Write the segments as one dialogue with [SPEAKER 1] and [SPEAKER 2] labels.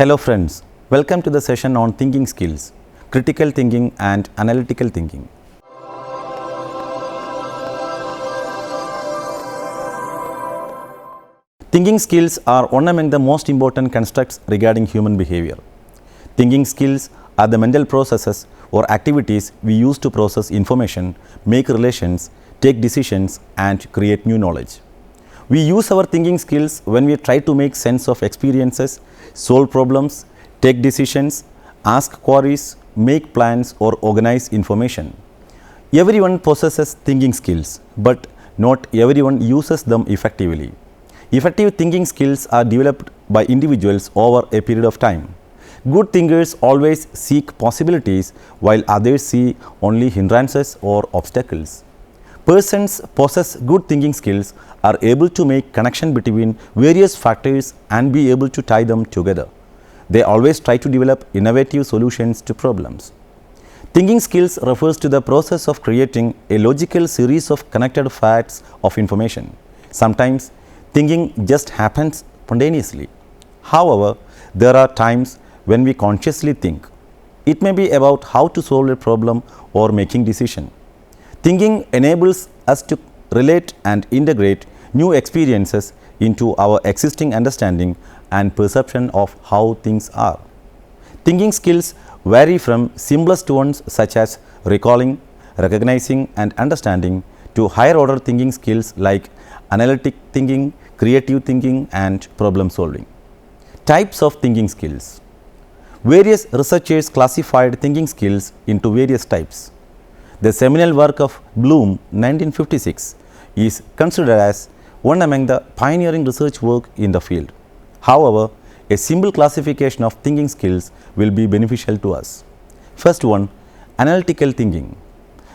[SPEAKER 1] Hello friends, welcome to the session on thinking skills, critical thinking and analytical thinking. Thinking skills are one among the most important constructs regarding human behavior. Thinking skills are the mental processes or activities we use to process information, make relations, take decisions and create new knowledge. We use our thinking skills when we try to make sense of experiences, solve problems, take decisions, ask queries, make plans or organize information. Everyone possesses thinking skills, but not everyone uses them effectively. Effective thinking skills are developed by individuals over a period of time. Good thinkers always seek possibilities while others see only hindrances or obstacles. Persons possess good thinking skills are able to make connection between various factors and be able to tie them together. They always try to develop innovative solutions to problems. Thinking skills refers to the process of creating a logical series of connected facts of information. Sometimes thinking just happens spontaneously. However, there are times when we consciously think. It may be about how to solve a problem or making decision. Thinking enables us to relate and integrate new experiences into our existing understanding and perception of how things are. Thinking skills vary from simplest ones such as recalling, recognizing and understanding to higher order thinking skills like analytic thinking, creative thinking and problem solving. Types of thinking skills. Various researchers classified thinking skills into various types. The seminal work of Bloom, 1956, is considered as one among the pioneering research work in the field. However, a simple classification of thinking skills will be beneficial to us. First one, analytical thinking.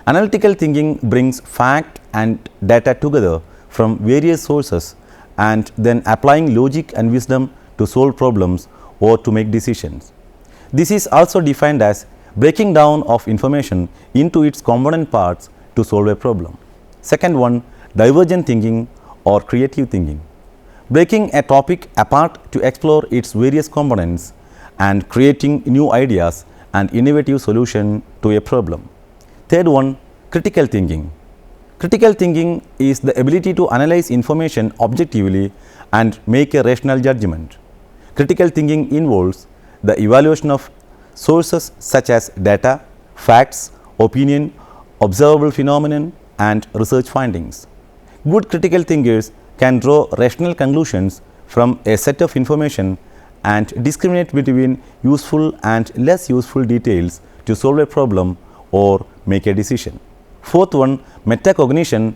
[SPEAKER 1] Analytical thinking brings fact and data together from various sources and then applying logic and wisdom to solve problems or to make decisions. This is also defined as breaking down of information into its component parts to solve a problem. Second one, divergent thinking or creative thinking. Breaking a topic apart to explore its various components and creating new ideas and innovative solution to a problem. Third one, critical thinking. Critical thinking is the ability to analyze information objectively and make a rational judgment. Critical thinking involves the evaluation of sources such as data, facts, opinion, observable phenomenon and research findings. Good critical thinkers can draw rational conclusions from a set of information and discriminate between useful and less useful details to solve a problem or make a decision. Fourth one, metacognition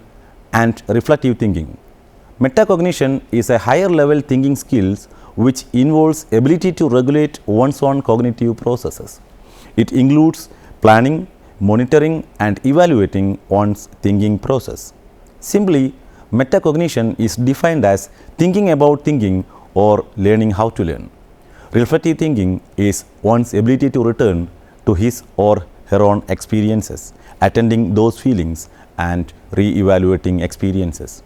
[SPEAKER 1] and reflective thinking. Metacognition is a higher level thinking skills which involves ability to regulate one's own cognitive processes. It includes planning, monitoring and evaluating one's thinking process. Simply, metacognition is defined as thinking about thinking or learning how to learn. Reflective thinking is one's ability to return to his or her own experiences, attending those feelings and re-evaluating experiences.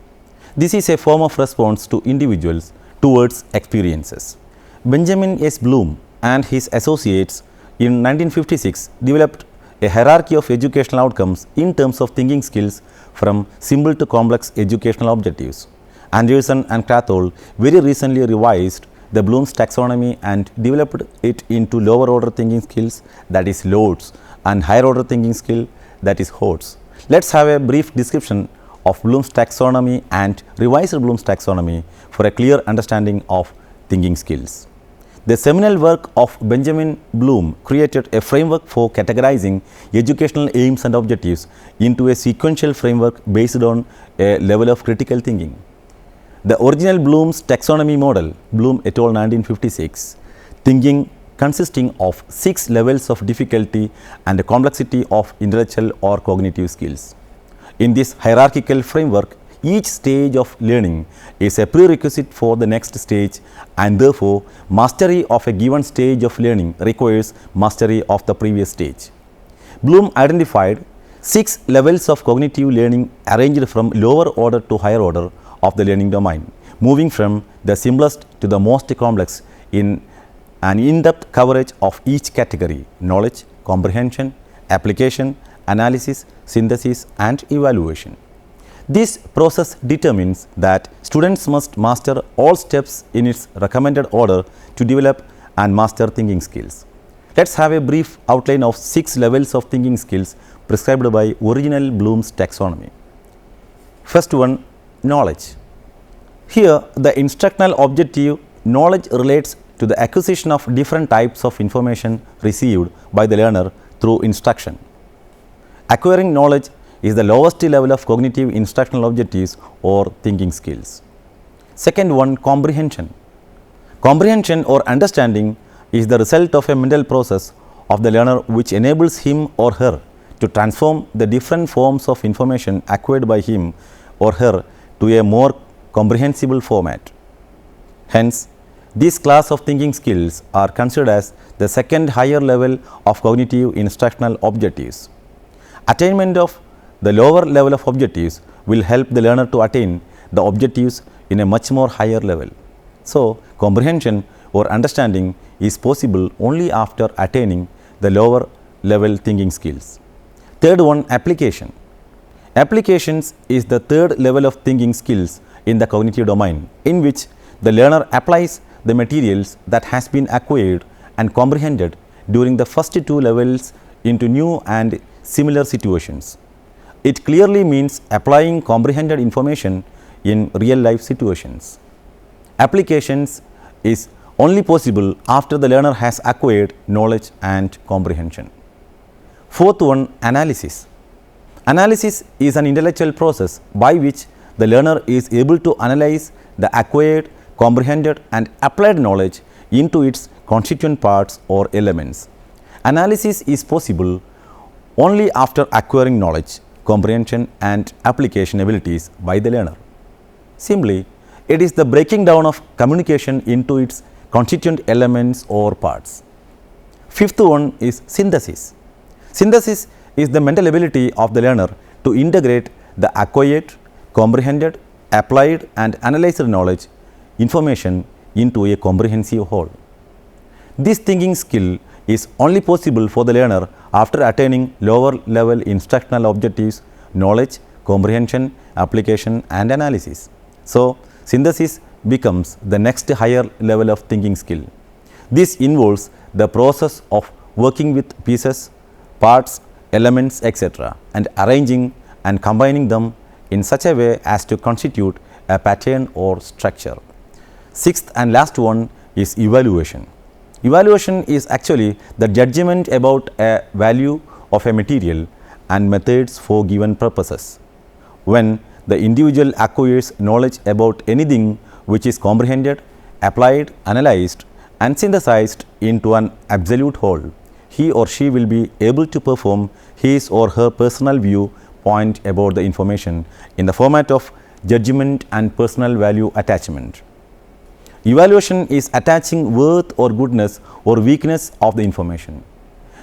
[SPEAKER 1] This is a form of response to individuals towards experiences. Benjamin S. Bloom and his associates in 1956 developed a hierarchy of educational outcomes in terms of thinking skills from simple to complex educational objectives. Anderson and Krathwohl very recently revised the Bloom's taxonomy and developed it into lower order thinking skills, that is loads, and higher order thinking skill, that is HODs. Let's have a brief description of Bloom's taxonomy and revised Bloom's taxonomy for a clear understanding of thinking skills. The seminal work of Benjamin Bloom created a framework for categorizing educational aims and objectives into a sequential framework based on a level of critical thinking. The original Bloom's taxonomy model, Bloom et al. 1956, thinking consisting of 6 levels of difficulty and a complexity of intellectual or cognitive skills. In this hierarchical framework, each stage of learning is a prerequisite for the next stage and therefore mastery of a given stage of learning requires mastery of the previous stage. Bloom identified 6 levels of cognitive learning arranged from lower order to higher order of the learning domain, moving from the simplest to the most complex in an in-depth coverage of each category: knowledge, comprehension, application, analysis, synthesis, and evaluation. This process determines that students must master all steps in its recommended order to develop and master thinking skills. Let's have a brief outline of 6 levels of thinking skills prescribed by original Bloom's taxonomy. First one, knowledge. Here, the instructional objective knowledge relates to the acquisition of different types of information received by the learner through instruction. Acquiring knowledge is the lowest level of cognitive instructional objectives or thinking skills. Second one, comprehension. Comprehension or understanding is the result of a mental process of the learner which enables him or her to transform the different forms of information acquired by him or her to a more comprehensible format. Hence, this class of thinking skills are considered as the second higher level of cognitive instructional objectives. Attainment of the lower level of objectives will help the learner to attain the objectives in a much more higher level. So, comprehension or understanding is possible only after attaining the lower level thinking skills. Third one, application. Applications is the third level of thinking skills in the cognitive domain, in which the learner applies the materials that has been acquired and comprehended during the first two levels into new and similar situations. It clearly means applying comprehended information in real life situations. Applications is only possible after the learner has acquired knowledge and comprehension. Fourth one, analysis. Analysis is an intellectual process by which the learner is able to analyze the acquired, comprehended and applied knowledge into its constituent parts or elements. Analysis is possible only after acquiring knowledge, comprehension and application abilities by the learner. Simply, it is the breaking down of communication into its constituent elements or parts. Fifth one is synthesis. Synthesis is the mental ability of the learner to integrate the acquired, comprehended, applied and analyzed knowledge information into a comprehensive whole. This thinking skill is only possible for the learner after attaining lower level instructional objectives, knowledge, comprehension, application and analysis. So, synthesis becomes the next higher level of thinking skill. This involves the process of working with pieces, parts, elements, etc. and arranging and combining them in such a way as to constitute a pattern or structure. Sixth and last one is evaluation. Evaluation is actually the judgment about a value of a material and methods for given purposes. When the individual acquires knowledge about anything which is comprehended, applied, analyzed and synthesized into an absolute whole, he or she will be able to perform his or her personal viewpoint about the information in the format of judgment and personal value attachment. Evaluation is attaching worth or goodness or weakness of the information.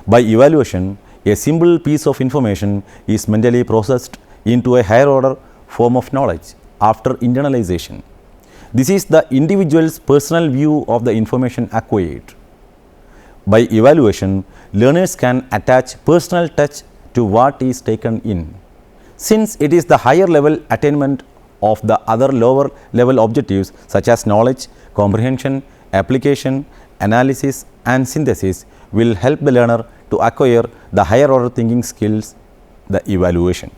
[SPEAKER 1] By evaluation, a simple piece of information is mentally processed into a higher order form of knowledge after internalization. This is the individual's personal view of the information acquired. By evaluation, learners can attach personal touch to what is taken in. Since it is the higher level attainment of the other lower level objectives such as knowledge, comprehension, application, analysis and synthesis will help the learner to acquire the higher order thinking skills, the evaluation.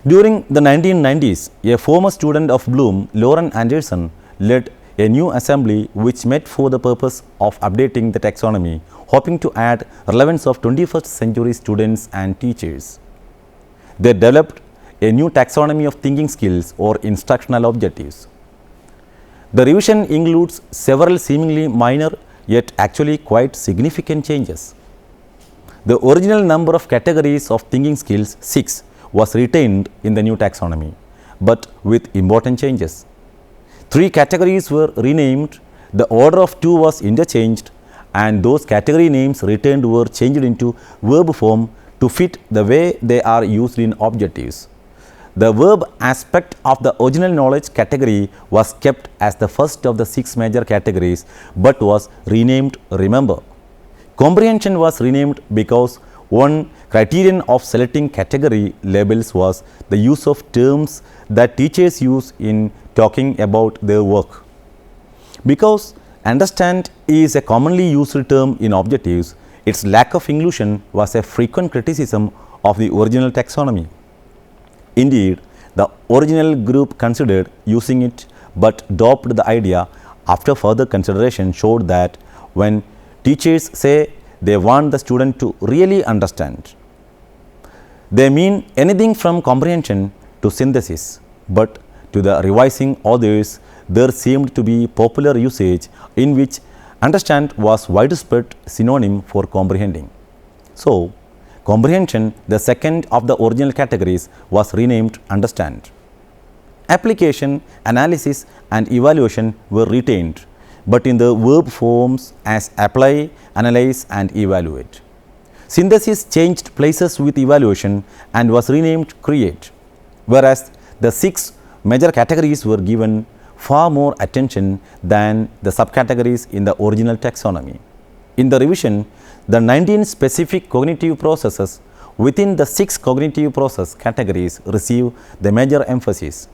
[SPEAKER 1] During the 1990s, a former student of Bloom, Lauren Anderson, led a new assembly which met for the purpose of updating the taxonomy, hoping to add relevance of 21st century students and teachers. They developed a new taxonomy of thinking skills or instructional objectives. The revision includes several seemingly minor yet actually quite significant changes. The original number of categories of thinking skills, 6, was retained in the new taxonomy, but with important changes. 3 categories were renamed, the order of 2 was interchanged, and those category names retained were changed into verb form to fit the way they are used in objectives. The verb aspect of the original knowledge category was kept as the first of the 6 major categories but was renamed remember. Comprehension was renamed because one criterion of selecting category labels was the use of terms that teachers use in talking about their work. Because understand is a commonly used term in objectives, its lack of inclusion was a frequent criticism of the original taxonomy. Indeed, the original group considered using it but dropped the idea after further consideration showed that when teachers say they want the student to really understand, they mean anything from comprehension to synthesis, but to the revising authors there seemed to be popular usage in which understand was widespread synonym for comprehending. So, comprehension, the second of the original categories, was renamed understand. Application, analysis and evaluation were retained, but in the verb forms as apply, analyze and evaluate. Synthesis changed places with evaluation and was renamed create, whereas the 6 major categories were given far more attention than the subcategories in the original taxonomy. In the revision, the 19 specific cognitive processes within the 6 cognitive process categories receive the major emphasis.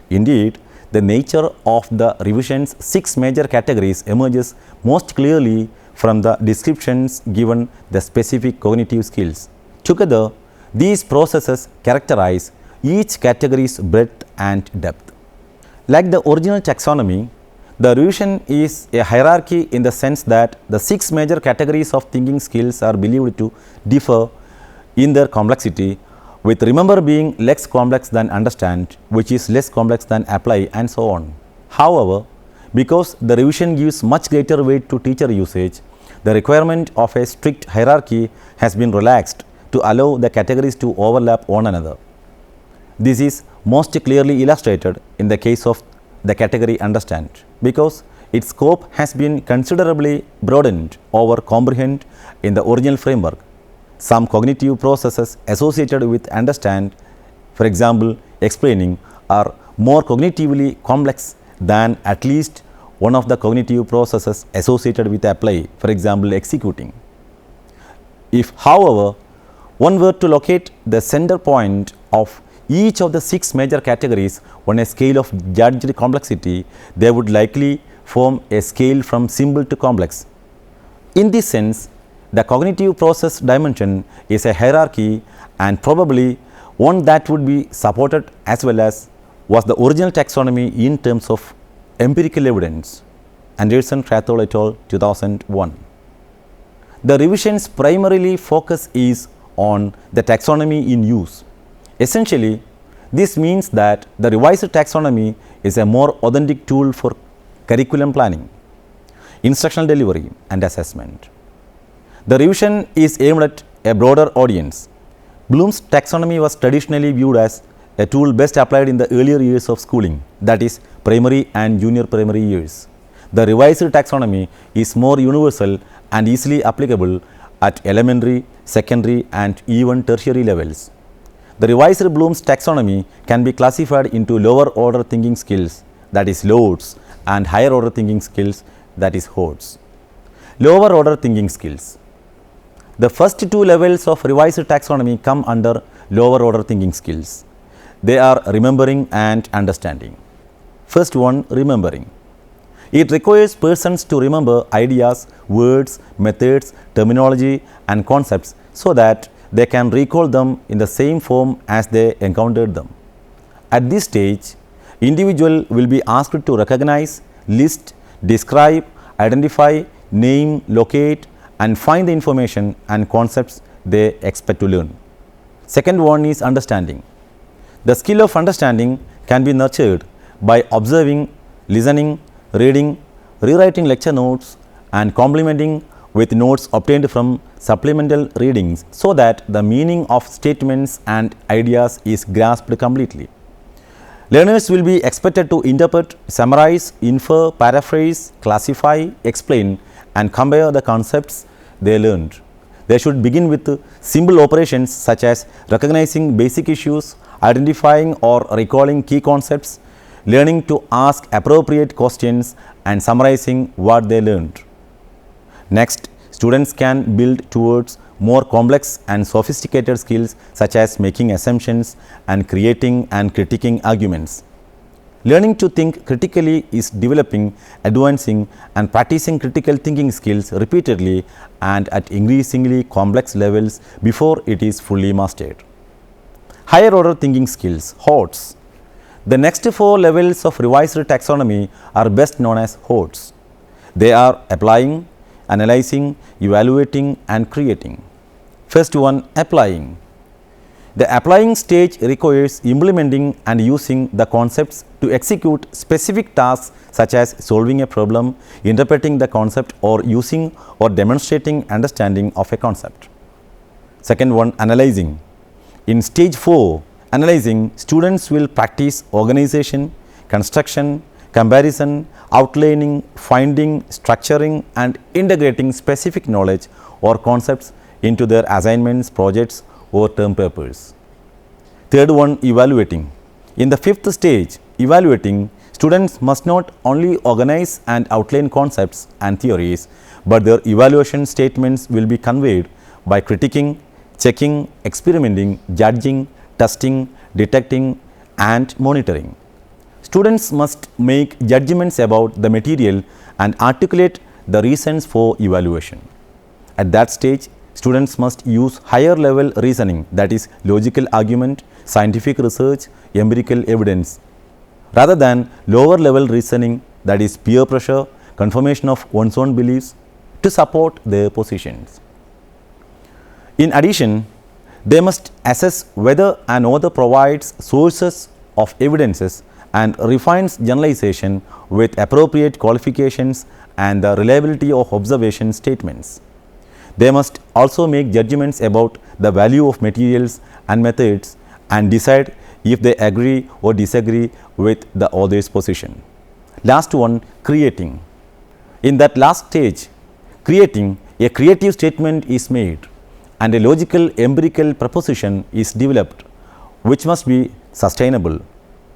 [SPEAKER 1] Indeed, the nature of the revision's 6 major categories emerges most clearly from the descriptions given the specific cognitive skills. Together, these processes characterize each category's breadth and depth. Like the original taxonomy, the revision is a hierarchy in the sense that the 6 major categories of thinking skills are believed to differ in their complexity, with remember being less complex than understand, which is less complex than apply, and so on. However, because the revision gives much greater weight to teacher usage, the requirement of a strict hierarchy has been relaxed to allow the categories to overlap one another. This is most clearly illustrated in the case of the category understand, because its scope has been considerably broadened over comprehend in the original framework. Some cognitive processes associated with understand, for example explaining, are more cognitively complex than at least one of the cognitive processes associated with apply, for example executing. If, however, one were to locate the center point of each of the 6 major categories on a scale of judged complexity, they would likely form a scale from simple to complex. In this sense, the cognitive process dimension is a hierarchy and probably one that would be supported as well as was the original taxonomy in terms of empirical evidence. Anderson, Krathwohl et al. 2001. The revision's primarily focus is on the taxonomy in use. Essentially, this means that the revised taxonomy is a more authentic tool for curriculum planning, instructional delivery and assessment. The revision is aimed at a broader audience. Bloom's taxonomy was traditionally viewed as a tool best applied in the earlier years of schooling, that is, primary and junior primary years. The revised taxonomy is more universal and easily applicable at elementary, secondary and even tertiary levels. The revised Bloom's taxonomy can be classified into lower order thinking skills, that is loads, and higher order thinking skills, that is HODs. Lower order thinking skills. The first 2 levels of revised taxonomy come under lower order thinking skills. They are remembering and understanding. First one, remembering. It requires persons to remember ideas, words, methods, terminology and concepts so that they can recall them in the same form as they encountered them. At this stage, individual will be asked to recognize, list, describe, identify, name, locate and find the information and concepts they expect to learn. Second one is understanding. The skill of understanding can be nurtured by observing, listening, reading, rewriting lecture notes and complementing with notes obtained from supplemental readings so that the meaning of statements and ideas is grasped completely. Learners will be expected to interpret, summarize, infer, paraphrase, classify, explain and compare the concepts they learned. They should begin with simple operations such as recognizing basic issues, identifying or recalling key concepts, learning to ask appropriate questions, and summarizing what they learned. Next, students can build towards more complex and sophisticated skills such as making assumptions and creating and critiquing arguments. Learning to think critically is developing, advancing, and practicing critical thinking skills repeatedly and at increasingly complex levels before it is fully mastered. Higher order thinking skills, HOTS. The next 4 levels of revised taxonomy are best known as HOTS. They are applying, analyzing, evaluating, and creating. First one, applying. The applying stage requires implementing and using the concepts to execute specific tasks such as solving a problem, interpreting the concept, or using or demonstrating understanding of a concept. Second one, analyzing. In stage 4, analyzing, students will practice organization, construction, comparison, outlining, finding, structuring, and integrating specific knowledge or concepts into their assignments, projects, or term papers. Third one, evaluating. In the 5th stage, evaluating, students must not only organize and outline concepts and theories, but their evaluation statements will be conveyed by critiquing, checking, experimenting, judging, testing, detecting, and monitoring. Students must make judgments about the material and articulate the reasons for evaluation. At that stage, students must use higher level reasoning, that is logical argument, scientific research, empirical evidence, rather than lower level reasoning, that is peer pressure, confirmation of one's own beliefs, to support their positions. In addition, they must assess whether an author provides sources of evidences and refines generalization with appropriate qualifications and the reliability of observation statements. They must also make judgments about the value of materials and methods and decide if they agree or disagree with the author's position. Last one, creating. In that last stage, creating, a creative statement is made and a logical empirical proposition is developed which must be sustainable.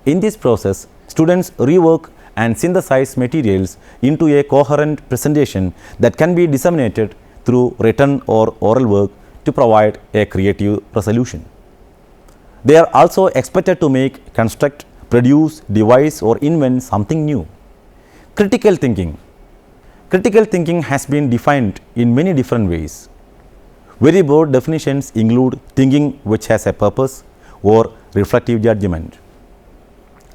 [SPEAKER 1] In this process, students rework and synthesize materials into a coherent presentation that can be disseminated through written or oral work to provide a creative resolution. They are also expected to make, construct, produce, devise, or invent something new. Critical thinking. Critical thinking has been defined in many different ways. Very broad definitions include thinking which has a purpose or reflective judgment.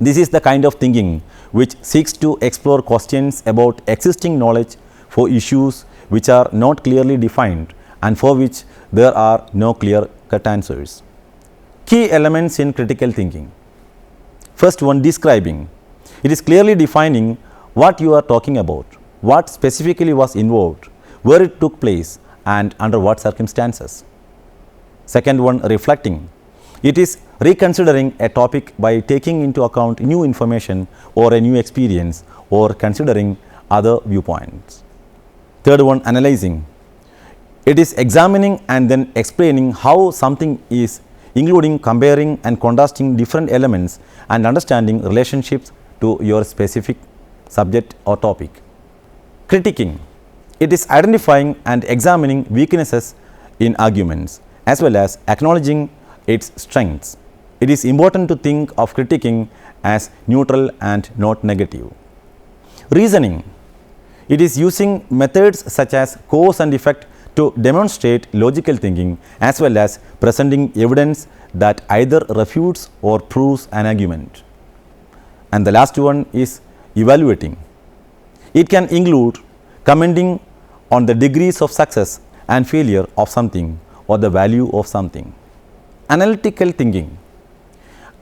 [SPEAKER 1] This is the kind of thinking which seeks to explore questions about existing knowledge for issues which are not clearly defined and for which there are no clear-cut answers. Key elements in critical thinking. First one, describing. It is clearly defining what you are talking about, what specifically was involved, where it took place, and under what circumstances. Second one, reflecting. It is reconsidering a topic by taking into account new information or a new experience or considering other viewpoints. Third one, analyzing. It is examining and then explaining how something is, including comparing and contrasting different elements and understanding relationships to your specific subject or topic. Critiquing. It is identifying and examining weaknesses in arguments as well as acknowledging its strengths. It is important to think of critiquing as neutral and not negative. Reasoning. It is using methods such as cause and effect to demonstrate logical thinking as well as presenting evidence that either refutes or proves an argument. And the last one is evaluating. It can include commenting on the degrees of success and failure of something or the value of something. Analytical thinking.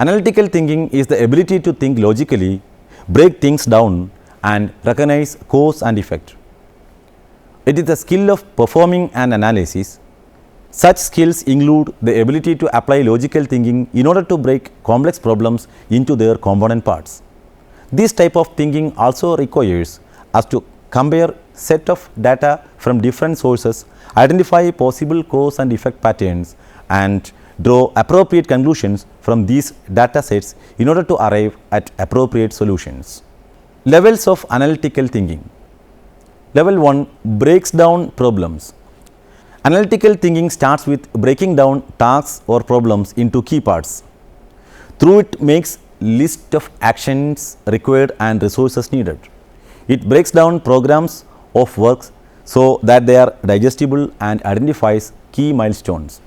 [SPEAKER 1] Analytical thinking is the ability to think logically, break things down, and recognize cause and effect. It is the skill of performing an analysis. Such skills include the ability to apply logical thinking in order to break complex problems into their component parts. This type of thinking also requires us to compare set of data from different sources, identify possible cause and effect patterns, and draw appropriate conclusions from these data sets in order to arrive at appropriate solutions. Levels of analytical thinking. Level 1 breaks down problems. Analytical thinking starts with breaking down tasks or problems into key parts. Through it makes list of actions required and resources needed. It breaks down programs of works so that they are digestible and identifies key milestones.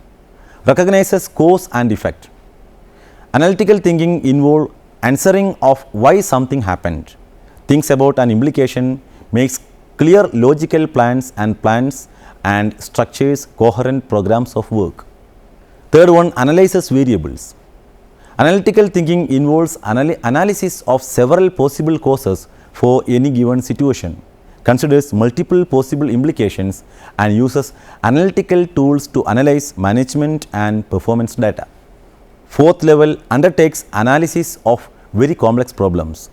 [SPEAKER 1] Recognizes cause and effect. Analytical thinking involves answering of why something happened. Thinks about an implication, makes clear logical plans and structures coherent programs of work. Third one, analyzes variables. Analytical thinking involves analysis of several possible causes for any given situation, considers multiple possible implications and uses analytical tools to analyze management and performance data. Fourth level, undertakes analysis of very complex problems.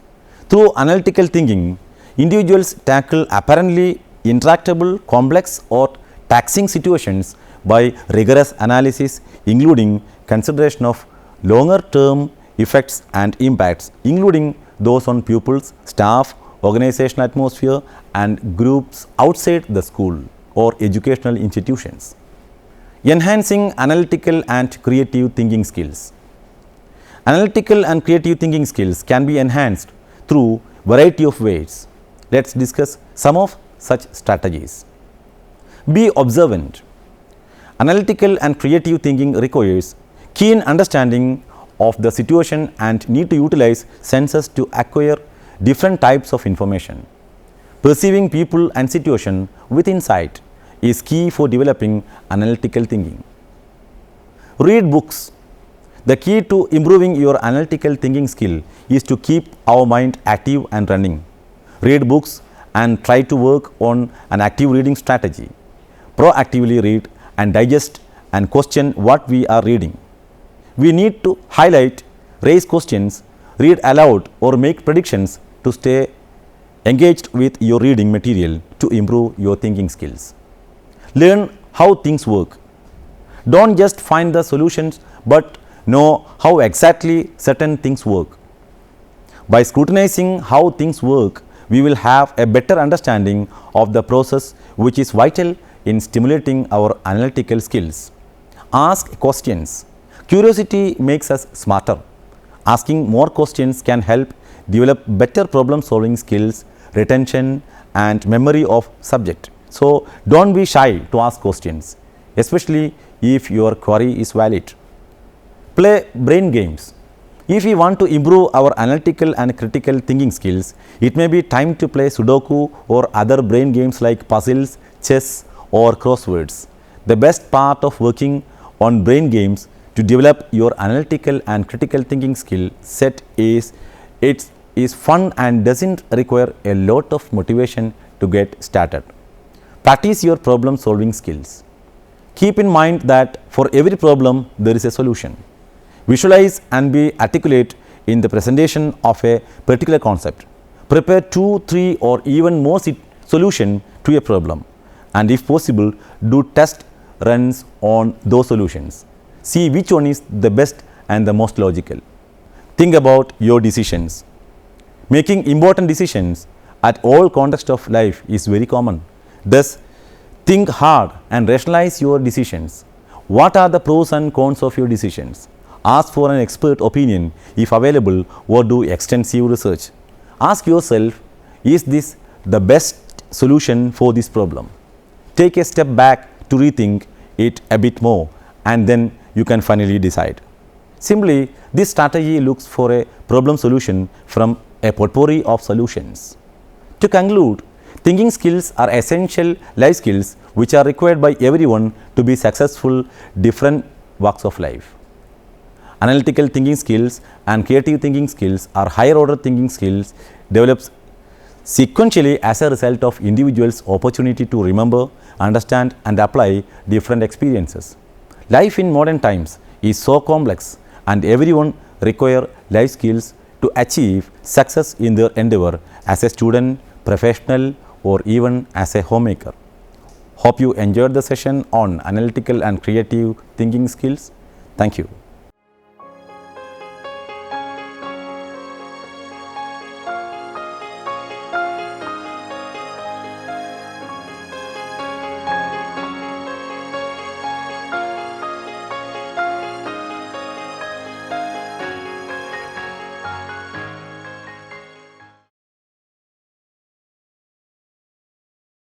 [SPEAKER 1] Through analytical thinking, individuals tackle apparently intractable, complex or taxing situations by rigorous analysis, including consideration of longer term effects and impacts, including those on pupils, staff, organizational atmosphere and groups outside the school or educational institutions. Enhancing analytical and creative thinking skills. Analytical and creative thinking skills can be enhanced through variety of ways. Let's discuss some of such strategies. Be observant. Analytical and creative thinking requires keen understanding of the situation and need to utilize senses to acquire different types of information. Perceiving people and situation with insight is key for developing analytical thinking. Read books. The key to improving your analytical thinking skill is to keep our mind active and running. Read books and try to work on an active reading strategy. Proactively read and digest and question what we are reading. We need to highlight, raise questions, read aloud or make predictions to stay engaged with your reading material to improve your thinking skills. Learn how things work. Don't just find the solutions but know how exactly certain things work. By scrutinizing how things work, we will have a better understanding of the process, which is vital in stimulating our analytical skills. Ask questions. Curiosity makes us smarter. Asking more questions can help develop better problem solving skills, retention and memory of subject. So, don't be shy to ask questions, especially if your query is valid. Play brain games. If we want to improve our analytical and critical thinking skills, it may be time to play Sudoku or other brain games like puzzles, chess or crosswords. The best part of working on brain games to develop your analytical and critical thinking skill set is it is fun and doesn't require a lot of motivation to get started. Practice your problem solving skills. Keep in mind that for every problem there is a solution. Visualize and be articulate in the presentation of a particular concept. Prepare 2, 3 or even more solutions to a problem, and if possible do test runs on those solutions. See which one is the best and the most logical. Think about your decisions. Making important decisions at all contexts of life is very common. Thus, think hard and rationalize your decisions. What are the pros and cons of your decisions? Ask for an expert opinion if available or do extensive research. Ask yourself, is this the best solution for this problem? Take a step back to rethink it a bit more and then you can finally decide. Simply, this strategy looks for a problem solution from a potpourri of solutions. To conclude, thinking skills are essential life skills which are required by everyone to be successful different walks of life. Analytical thinking skills and creative thinking skills are higher order thinking skills developed sequentially as a result of individuals' opportunity to remember, understand and apply different experiences. Life in modern times is so complex and everyone requires life skills to achieve success in their endeavor as a student, professional or even as a homemaker. Hope you enjoyed the session on analytical and creative thinking skills. Thank you.